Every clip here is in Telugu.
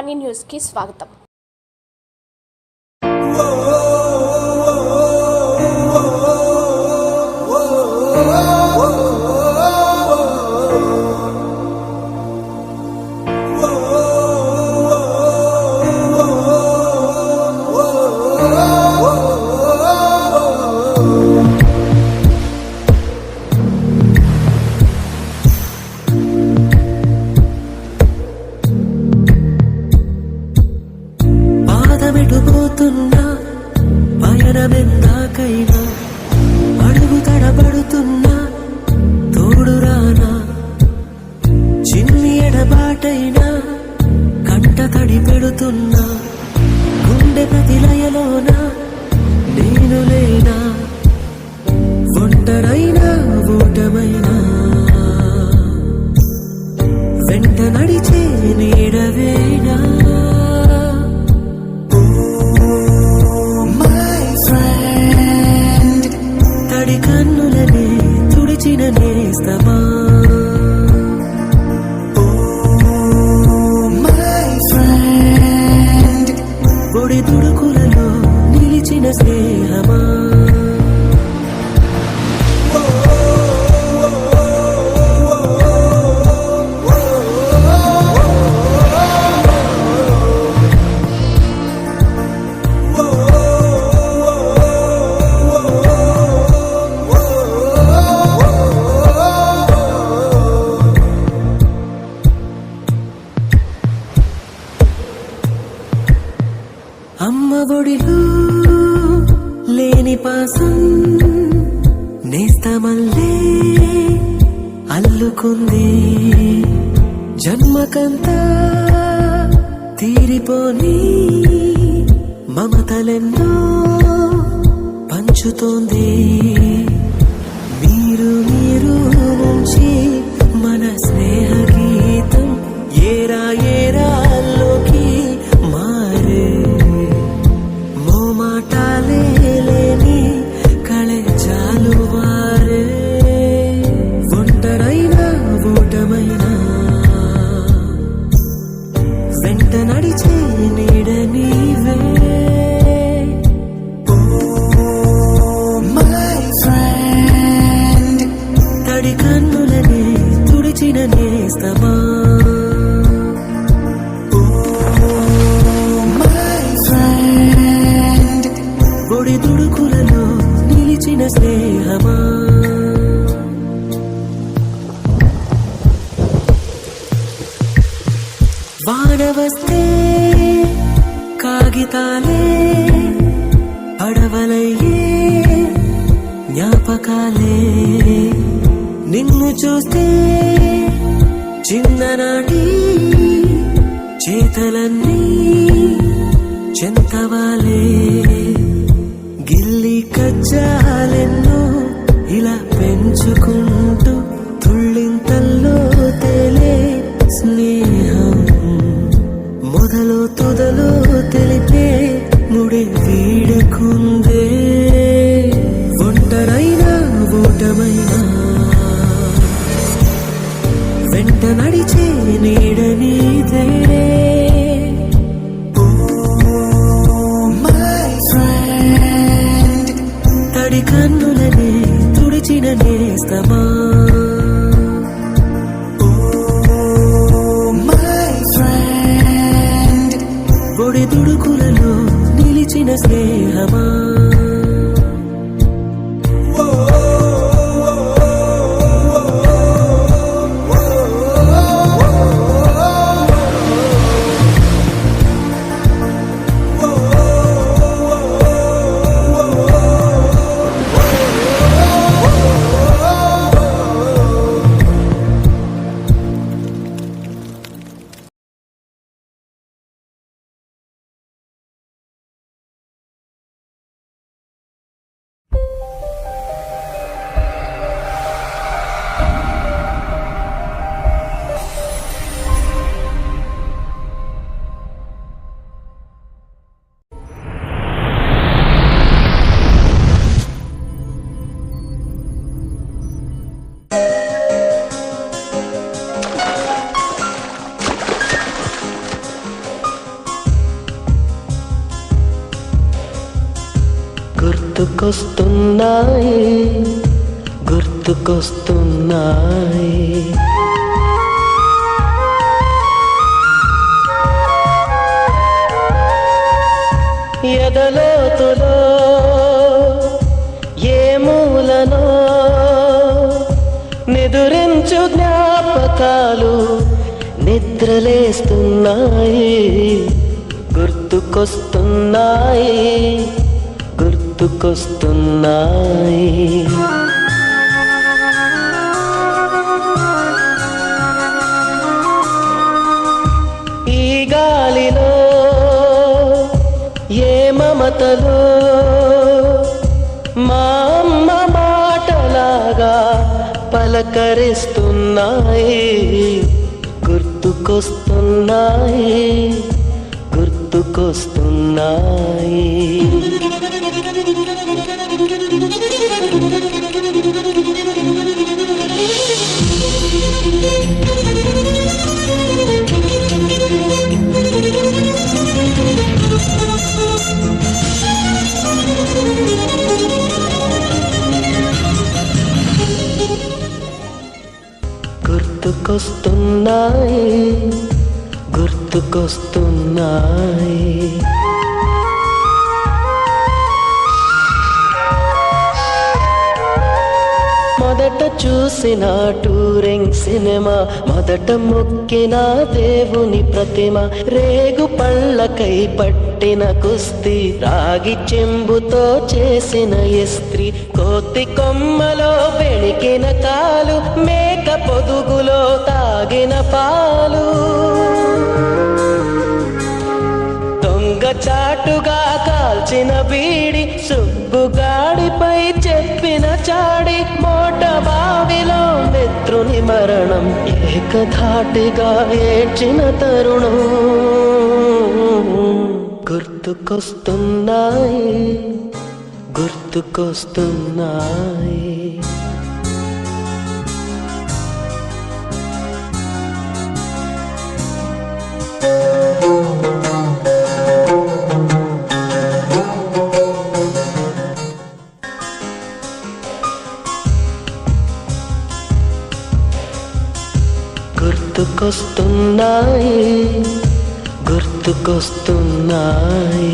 సామాన్య న్యూస్కి స్వాగతం. పాదమెటుపోతున్నా పయనమెందాకైనా అడుగు తడబడుతున్నా తోడురానా చిన్ని ఎడబాటైనా కంట తడి పెడుతున్నా గుండె ప్రతిలయలోన నేను లేనా ఒంటరైనా ఓటమైనా వెంట నడిచే నీడవేనా కన్నులనే తుడిచిన నేస్తమా ఒడి తుడుకులలో నిలిచిన స్నేహమా అమ్మ ఒడిలో లేని పాసం నేస్తమల్లే అల్లుకుంది జన్మకంతా తీరిపోని మమతలెన్నో పంచుతోంది మీరు నుంచి మన స్నేహ గీతం ఏరా ఏరాల్లోకి మారే మాటాలే లేని కళే చాలు వారే ఒంటరైనా ఓటమైనా వెంట నడిచే నీడ నీవే తడి కన్నులనే తుడిచిన నేస్తమా ఒడి తుడుకులలో నిలిచిన స్నేహమా వాన వస్తే కాగితాలే పడవలయ్యే జ్ఞాపకాలే నిన్ను చూస్తే చిన్ననాటి చేతలన్నీ చెంతవాలే గిల్లి కజ్జాలెన్నో ఇలా పెంచుకుంటూ తుళ్ళింతల్లో తేలే స్నేహం మొదలు తుదలో తెలిపే ముడి వీడకుందే ఒంటరైనా ఓటమైనా వెంట నడిచే నీడ నీదే తడి కన్నులనే తుడిచిన నేస్తమా ఒడి తుడుకులలో నిలిచిన స్నేహమా గుర్తుకొస్తున్నాయి గుర్తుకొస్తున్నాయి. ఎదలోతులో ఏ మూలనో నిదురించు జ్ఞాపకాలు నిద్రలేస్తున్నాయి గుర్తుకొస్తున్నాయి గుర్తుకొస్తున్నాయి. ఈ గాలిలో ఏ మమతలో మా అమ్మ మాటలాగా పలకరిస్తున్నాయి గుర్తుకొస్తున్నాయి గుర్తుకొస్తున్నాయి. గుర్తుకొస్తున్నాయి గుర్తుకొస్తున్నాయి. మొదట చూసిన టూరింగ్ సినిమా మొదట మొక్కిన దేవుని ప్రతిమ రేగు పళ్ళకై పట్టిన కుస్తీ రాగి చెంబుతో చేసిన ఇస్త్రీ కోతి కొమ్మలో బెణికిన కాలు మేక పొదుగులో తాగిన పాలు దొంగ చాటుగా కాల్చిన బీడి సుబ్బుగాడిపై చెప్పిన చాడి మోట బావిలో మిత్రుని మరణం ఏకధాటిగా ఏడ్చిన తరుణం గుర్తుకొస్తున్నాయి గుర్తుకొస్తున్నాయి. గుర్తుకొస్తున్నాయి గుర్తుకొస్తున్నాయి.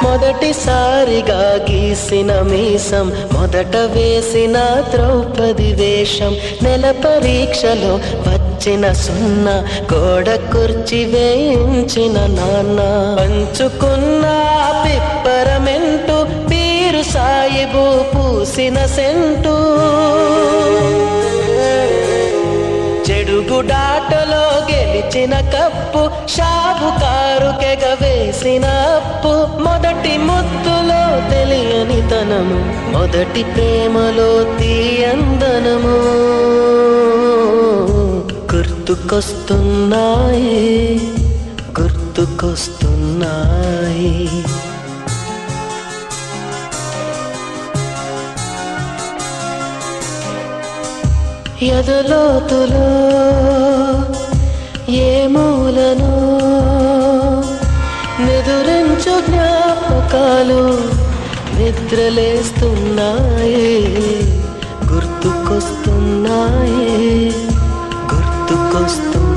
మొదటిసారిగా గీసిన మీసం మొదట వేసిన ద్రౌపది వేషం నెల పరీక్షలో వచ్చిన సున్నా గోడ కుర్చీ వేయించిన నాన్న పంచుకున్న పిప్పరమెంటు పీరు సాయిబు పూసిన సెంటు చెడుగుడాటలో గెలిచిన కప్పు షాపుకారు కెగవేసిన అప్పు మొదటి ముద్దులో తెలియని తనము మొదటి ప్రేమలో తీయందనము గుర్తుకొస్తున్నాయి గుర్తుకొస్తున్నాయి. ఎదలోతులో ఏ మూలనో నిదురించు జ్ఞాపకాలు నిద్రలేస్తున్నాయి గుర్తుకొస్తున్నాయి గుర్తుకొస్తున్నాయి.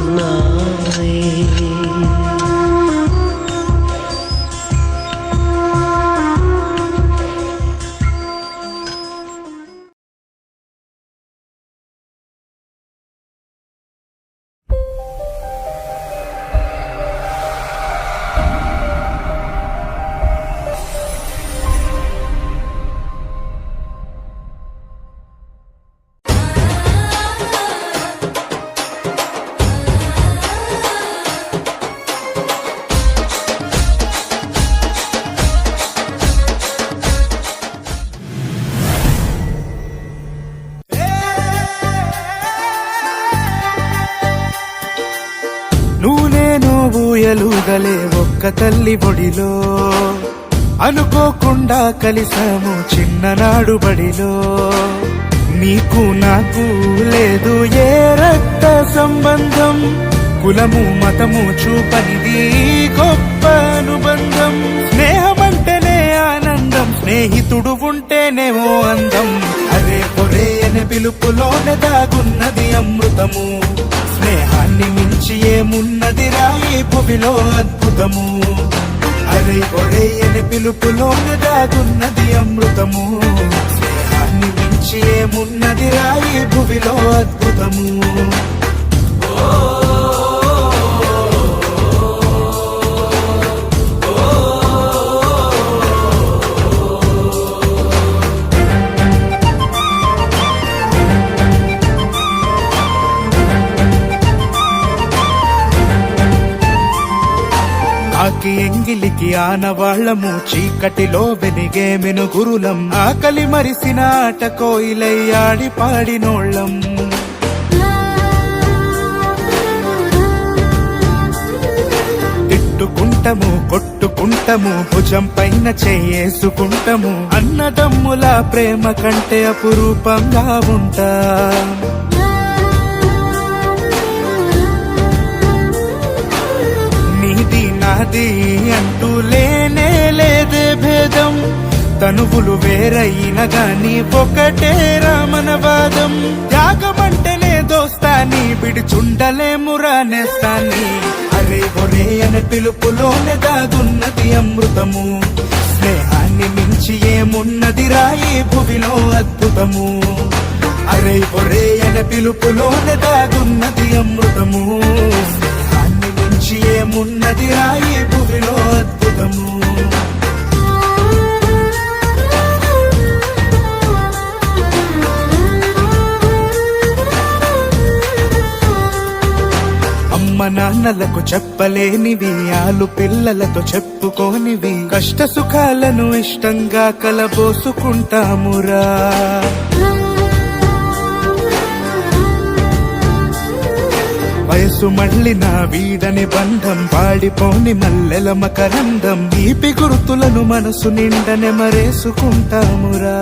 ఊయలుగలే ఒక్క తల్లి ఒడిలో అనుకోకుండా కలిసాము చిన్ననాడు బడిలో. నీకు నాకు లేదు ఏ రక్త సంబంధం, కులము మతము చూపనిది గొప్ప అనుబంధం. స్నేహమంటేనే ఆనందం, స్నేహితుడు ఉంటేనేమో అందం. అరే పొరే అనే పిలుపులోనే దాగున్నది అమృతము. స్నేహాన్ని మించి ఏమున్నది రాయి భువిలో అద్భుతము. అరే పొరే అనే పిలుపులోనే దాగున్నది అమృతము. స్నేహాన్ని మించి ఏమున్నది రాయి భువిలో అద్భుతము. ఆకి ఎంగిలికి ఆనవాళ్లము, చీకటిలో వెలిగే మెనుగురులం. ఆకలి మరిసిన ఆట కోయిలై ఆడి పాడినోళ్ళం. తిట్టుకుంటము కొట్టుకుంటము, భుజం పైన చేసుకుంటము. అన్నదమ్ముల ప్రేమ కంటే అపురూపంగా ఉంటా. నీది నాది అంటూ లేనే లేదే భేదం. తనువులు వేరైన గాని ఒకటే రామనవాదం. త్యాగమంటేనే దోస్తాని, విడిచుండలేమురా నేస్తాని. అరే ఒరే అనే పిలుపులోనే దాగున్నది అమృతము. స్నేహాన్ని మించి ఏమున్నది రాయి భువిలో అద్భుతము. అరే ఒరే అనే పిలుపులోనే దాగున్నది అమృతము. స్నేహాన్ని మించి ఏమున్నది రాయి భువిలో అద్భుతము. అమ్మ నాన్నలకు చెప్పలేనివి, ఆలు పిల్లలతో చెప్పుకోనివి. కష్ట సుఖాలను ఇష్టంగా కలబోసుకుంటామురా. వయసు మళ్ళిన వీడని బంధం, పాడిపోని మల్లెల మకరందం. ఈపి గుర్తులను మనసు నిండనే మరేసుకుంటామురా.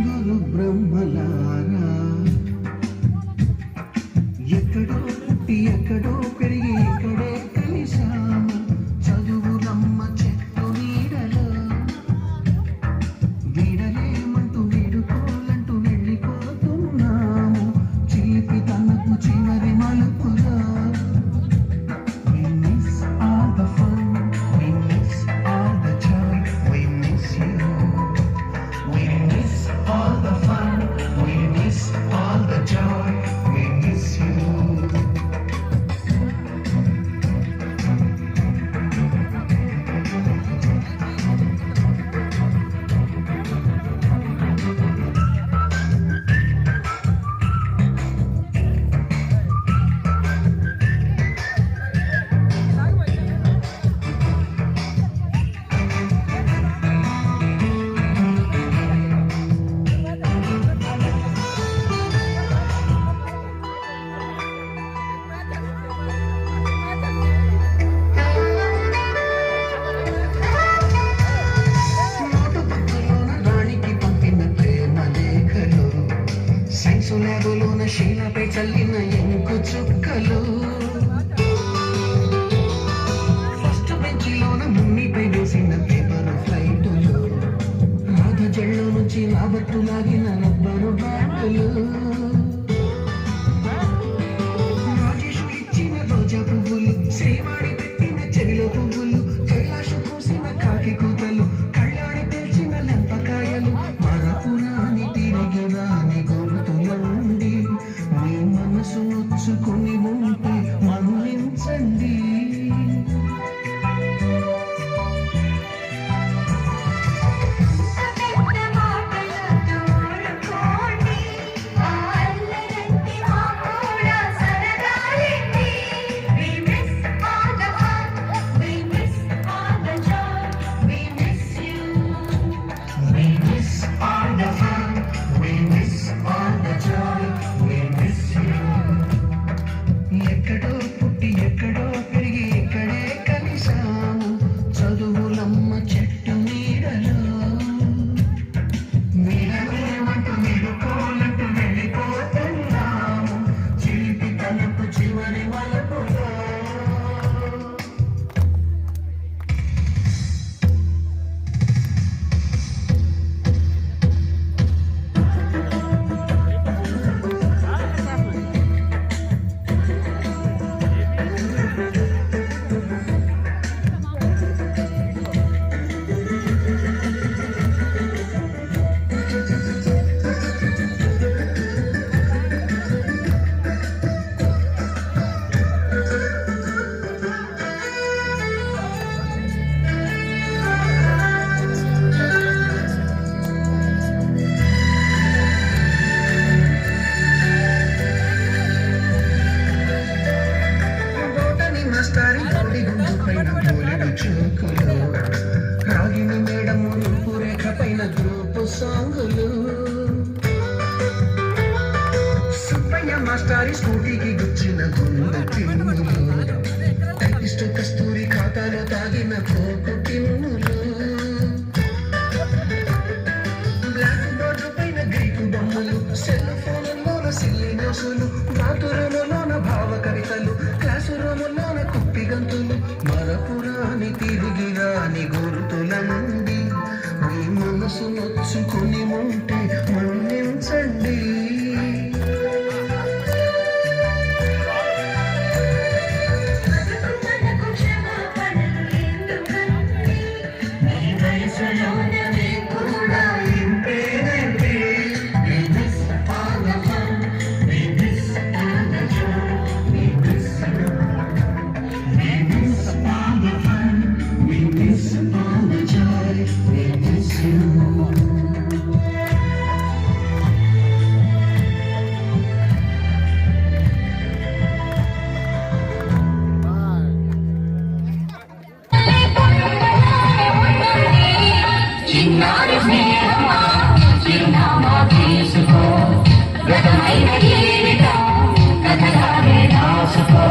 గురు బ్రహ్మలారా, ఎక్కడో పుట్టి ఎక్కడో పెరిగి ఇక్కడే కలిశాము. చదువులమ్మ చెట్టు నీడలో వీడలేమంటూ వీడుకోలంటూ వెళ్ళిపోతున్నాము. చిలిపి తనకు చివరి మలుపులో. We miss all the fun, we miss all the joy, we miss you. We miss all the fun, we miss all the joy, we miss you. ల్యాబులోన శీలపై చల్లిన ఎంకు చుక్కలు. ఫస్ట్ బెంచిలోన మున్నిపై వేసిన పేపర్ ఫ్లైటులు. రాధ జళ్ళు నుంచి రాబట్టు లాగిన రబ్బరు బ్యాగులు. రాజేషు ఇచ్చిన రోజా పువ్వులు, శ్రీవాడి పెట్టిన చెవిలో పువ్వులు. కైలాషు పూసిన కాకి కూతలు, కళ్ళాడి తెల్చిన లెంపకాయలు. మరపురాని తిరిగి రాని గుర్తులండి. మీ మనసు నొచ్చుకుని ఉంటే మన్నించండి. ఎక్కడో దాగిన కోకు టిన్నులు బ్లాక్ బోర్డు పైన గ్రీకు బొమ్మలు సెల్ ఫోన్లోన సిల్లి నోసులు బాతురులలోన భావ కవితలు క్లాసు రూములోన కుప్పి గంతులు మరపురాని తిరిగి రాని గుర్తులండి మీ మనసు నొచ్చుకుని ఉంటే మన్నించండి చిన్నారి స్నేహమా చిరునామా తీసుకో గతమైన జీవితం కథగానే రాసుకో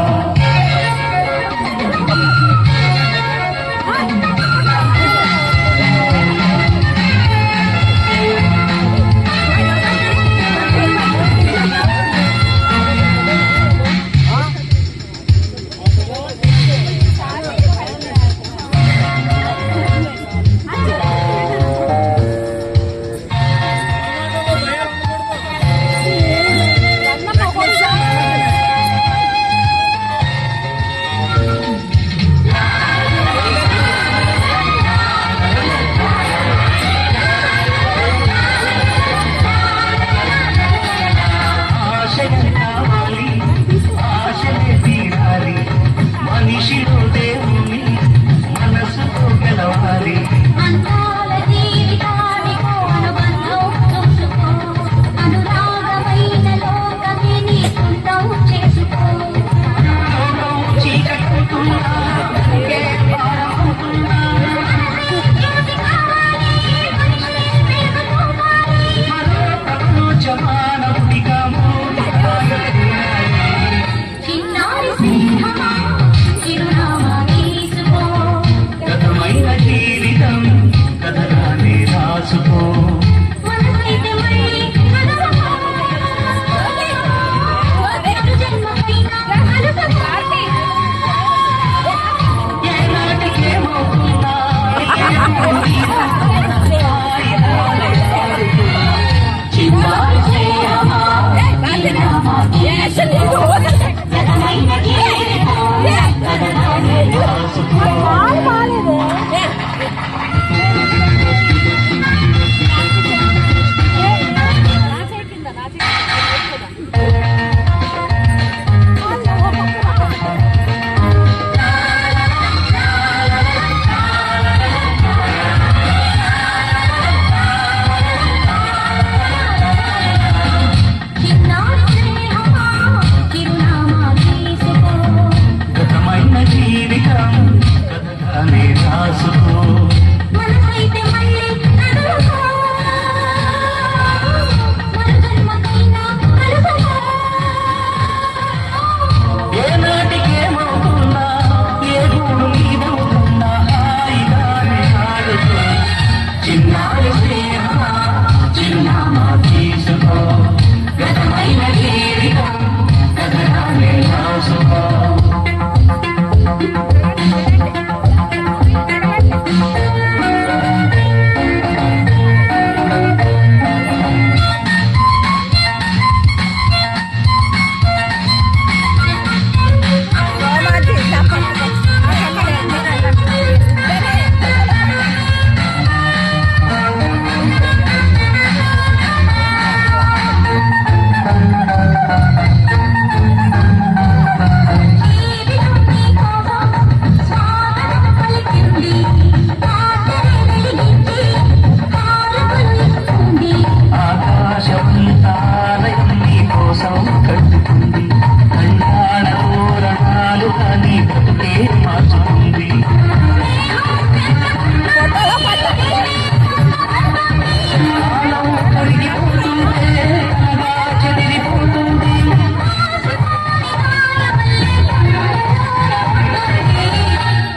మనిషిలో దేవుని మనసుతో గెలవాలి అందాల జీవితానికో అనుబంధం చూసుకో అనురాగమైన లోకమే నీ సొంతం చేసుకో చీకట్టుతున్నా చిన్నారి స్నేహమా చిరునామా తీసుకో గతమైన జీవితం కథగానే రాసుకో మనసైతే మళ్ళీ కలవకో. ఎటు జన్మకైనా కలుసుకో. ఏనాటికేమవుతుందా చిన్నారి స్నేహమా చిరునామా తీసుకో. గతమైన జీవితం కథగానే రాసుకో. చిన్నారి స్నేహమా చిరునామా తీసుకో గతమైన జీవితం కథగానే రాసుకో మనసైతే మళ్ళీ కలుసుకో. మరు జన్మకైనా కలుసుకో. ఏనాటికేమవుతున్నా ఏ గూడు మీదవుతున్నా హాయిగానే ఆడుకో చిన్నారి స్నేహమా చిరునామా తీసుకో గతమైన జీవితం కథగానే రాసుకో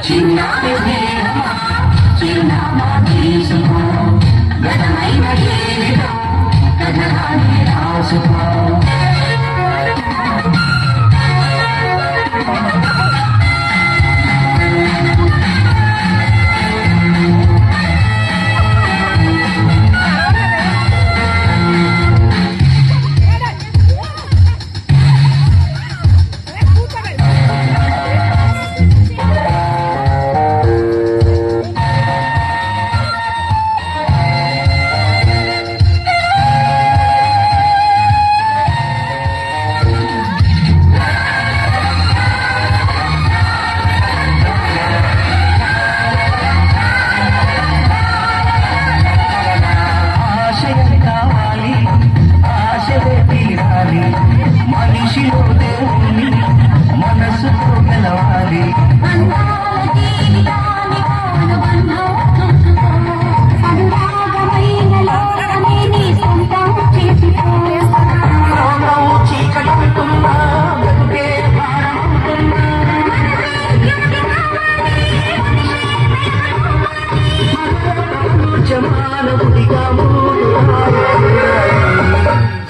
చిన్నారి కలవాలి అందాల జీవితాన్ని అనుబంధం చూసుకో అనురాగమైన లోకమే నీ సొంతం చేసుకో లోకం చీకటవుతున్నా బ్రతుకే భారమవుతున్నా మానవుడిగా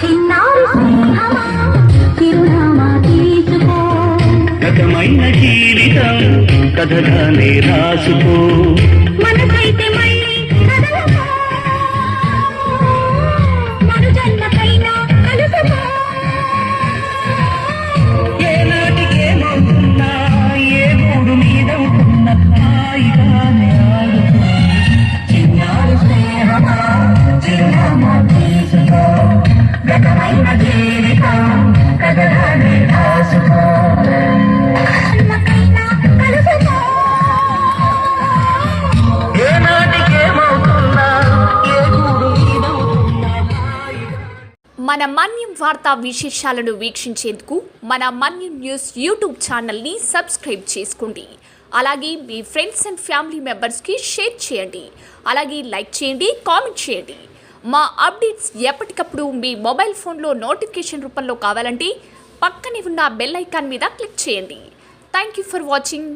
చిన్నారు స్నేహమా చిరునామా తీసుకో గతమైన జీవితం కథగానే రాసుకో మనసైతే మళ్ళీ కదలకో మరు జన్మకైనా కలుసుకో ఏనాటికేమవుతున్నా ఏ మూడు మీద ఉంటున్నా హాయిగానే ఆడుకో చిన్నారి స్నేహమా చిరునామా తీసుకో గతమైన జీవితం కథగానే రాసుకో జన్మకైనా కలుసుకో ఏనాటికేమవుతున్నా ఏ మూడు మీద ఉంటున్నా మన మన్యం వార్తా విశేషాలను వీక్షించేందుకు మన మన్యం న్యూస్ యూట్యూబ్ ఛానల్ని సబ్స్క్రైబ్ చేసుకోండి. అలాగే మీ ఫ్రెండ్స్ అండ్ ఫ్యామిలీ మెంబర్స్కి షేర్ చేయండి. అలాగే లైక్ చేయండి, కామెంట్ చేయండి. మా అప్డేట్స్ ఎప్పటికప్పుడు మీ మొబైల్ ఫోన్లో నోటిఫికేషన్ రూపంలో కావాలంటే పక్కనే ఉన్న బెల్ ఐకాన్ మీద క్లిక్ చేయండి. Thank you for watching.